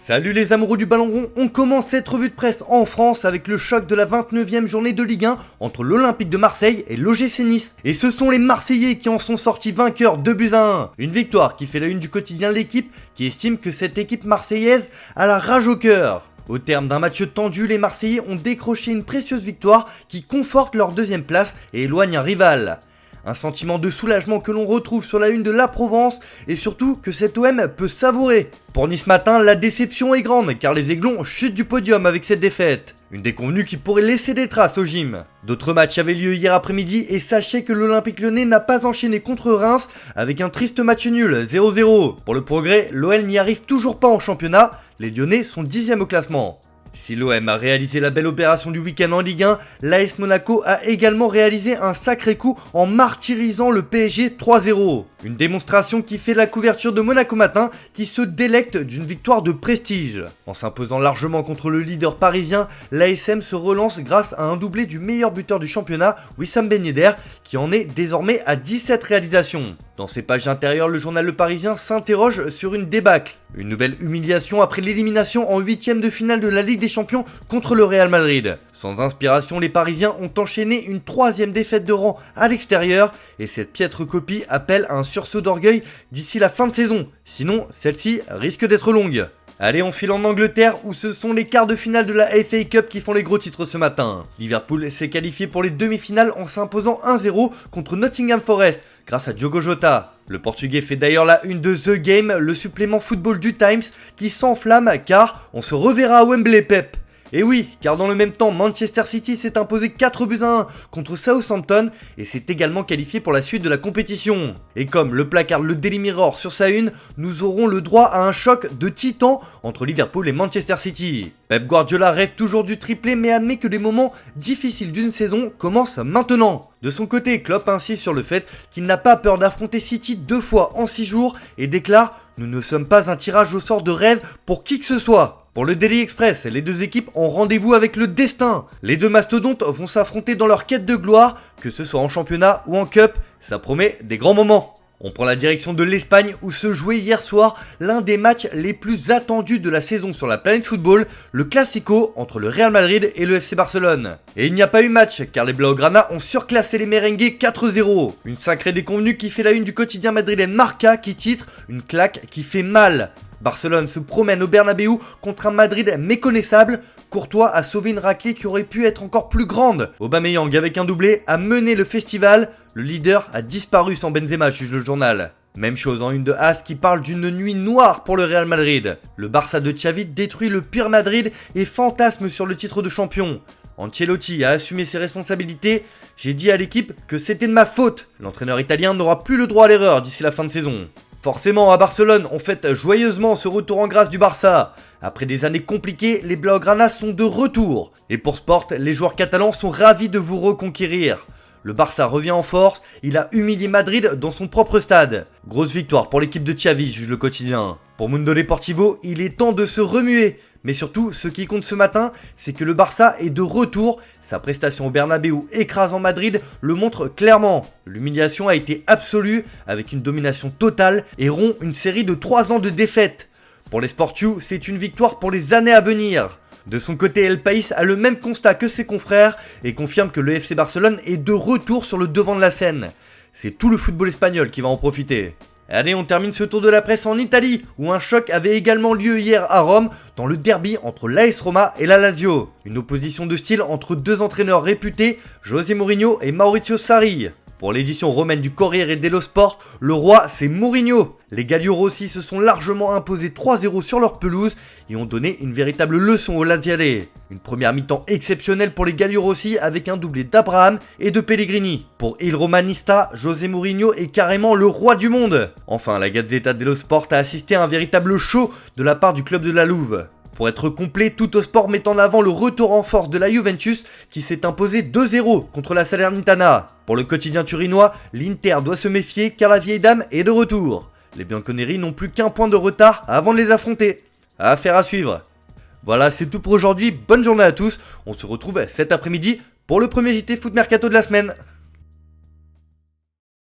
Salut les amoureux du ballon rond, on commence cette revue de presse en France avec le choc de la 29e journée de Ligue 1 entre l'Olympique de Marseille et l'OGC Nice. Et ce sont les Marseillais qui en sont sortis vainqueurs 2-1. Une victoire qui fait la une du quotidien L'Équipe qui estime que cette équipe marseillaise a la rage au cœur. Au terme d'un match tendu, les Marseillais ont décroché une précieuse victoire qui conforte leur deuxième place et éloigne un rival. Un sentiment de soulagement que l'on retrouve sur la une de La Provence et surtout que cet OM peut savourer. Pour Nice matin, la déception est grande car les Aiglons chutent du podium avec cette défaite. Une déconvenue qui pourrait laisser des traces au gym. D'autres matchs avaient lieu hier après-midi et sachez que l'Olympique Lyonnais n'a pas enchaîné contre Reims avec un triste match nul 0-0. Pour le progrès, l'OL n'y arrive toujours pas en championnat, les Lyonnais sont 10e au classement. Si l'OM a réalisé la belle opération du week-end en Ligue 1, l'AS Monaco a également réalisé un sacré coup en martyrisant le PSG 3-0. Une démonstration qui fait la couverture de Monaco Matin qui se délecte d'une victoire de prestige. En s'imposant largement contre le leader parisien, l'ASM se relance grâce à un doublé du meilleur buteur du championnat, Wissam Ben Yedder, qui en est désormais à 17 réalisations. Dans ses pages intérieures, le journal Le Parisien s'interroge sur une débâcle. Une nouvelle humiliation après l'élimination en 8e de finale de la Ligue des Champions contre le Real Madrid. Sans inspiration, les Parisiens ont enchaîné une 3e défaite de rang à l'extérieur et cette piètre copie appelle à un sursaut d'orgueil d'ici la fin de saison. Sinon, celle-ci risque d'être longue. Allez, on file en Angleterre où ce sont les quarts de finale de la FA Cup qui font les gros titres ce matin. Liverpool s'est qualifié pour les demi-finales en s'imposant 1-0 contre Nottingham Forest grâce à Diogo Jota. Le Portugais fait d'ailleurs la une de The Game, le supplément football du Times qui s'enflamme car on se reverra à Wembley Pep. Et oui, car dans le même temps, Manchester City s'est imposé 4-1 contre Southampton et s'est également qualifié pour la suite de la compétition. Et comme le placarde le Daily Mirror sur sa une, nous aurons le droit à un choc de titans entre Liverpool et Manchester City. Pep Guardiola rêve toujours du triplé mais admet que les moments difficiles d'une saison commencent maintenant. De son côté, Klopp insiste sur le fait qu'il n'a pas peur d'affronter City 2 fois en 6 jours et déclare « Nous ne sommes pas un tirage au sort de rêve pour qui que ce soit ». Pour le Daily Express, les deux équipes ont rendez-vous avec le destin. Les deux mastodontes vont s'affronter dans leur quête de gloire, que ce soit en championnat ou en cup, ça promet des grands moments. On prend la direction de l'Espagne où se jouait hier soir l'un des matchs les plus attendus de la saison sur la planète football, le Classico entre le Real Madrid et le FC Barcelone. Et il n'y a pas eu match car les Blaugrana ont surclassé les merengues 4-0. Une sacrée déconvenue qui fait la une du quotidien madrilène Marca qui titre « Une claque qui fait mal ». Barcelone se promène au Bernabéu contre un Madrid méconnaissable. Courtois a sauvé une raclée qui aurait pu être encore plus grande. Aubameyang avec un doublé a mené le festival. Le leader a disparu sans Benzema, juge le journal. Même chose en une de As qui parle d'une nuit noire pour le Real Madrid. Le Barça de Xavi détruit le pur Madrid et fantasme sur le titre de champion. Ancelotti a assumé ses responsabilités. J'ai dit à l'équipe que c'était de ma faute. L'entraîneur italien n'aura plus le droit à l'erreur d'ici la fin de saison. Forcément, à Barcelone, on fête joyeusement ce retour en grâce du Barça. Après des années compliquées, les Blaugrana sont de retour. Et pour Sport, les joueurs catalans sont ravis de vous reconquérir. Le Barça revient en force, il a humilié Madrid dans son propre stade. Grosse victoire pour l'équipe de Xavi, juge le quotidien. Pour Mundo Deportivo, il est temps de se remuer. Mais surtout, ce qui compte ce matin, c'est que le Barça est de retour. Sa prestation au Bernabéu écrasant Madrid le montre clairement. L'humiliation a été absolue avec une domination totale et rompt une série de 3 ans de défaites. Pour les Sportius, c'est une victoire pour les années à venir. De son côté, El País a le même constat que ses confrères et confirme que le FC Barcelone est de retour sur le devant de la scène. C'est tout le football espagnol qui va en profiter. Allez, on termine ce tour de la presse en Italie, où un choc avait également lieu hier à Rome, dans le derby entre l'AS Roma et la Lazio. Une opposition de style entre deux entraîneurs réputés, José Mourinho et Maurizio Sarri. Pour l'édition romaine du Corriere dello Sport, le roi c'est Mourinho. Les Galliorossi se sont largement imposés 3-0 sur leur pelouse et ont donné une véritable leçon aux Laziale. Une première mi-temps exceptionnelle pour les Galliorossi avec un doublé d'Abraham et de Pellegrini. Pour Il Romanista, José Mourinho est carrément le roi du monde. Enfin, la Gazzetta dello Sport a assisté à un véritable show de la part du club de la Louve. Pour être complet, Tuttosport met en avant le retour en force de la Juventus qui s'est imposé 2-0 contre la Salernitana. Pour le quotidien turinois, l'Inter doit se méfier car la vieille dame est de retour. Les Bianconeri n'ont plus qu'un point de retard avant de les affronter. Affaire à suivre. Voilà, c'est tout pour aujourd'hui. Bonne journée à tous. On se retrouve cet après-midi pour le premier JT Foot Mercato de la semaine.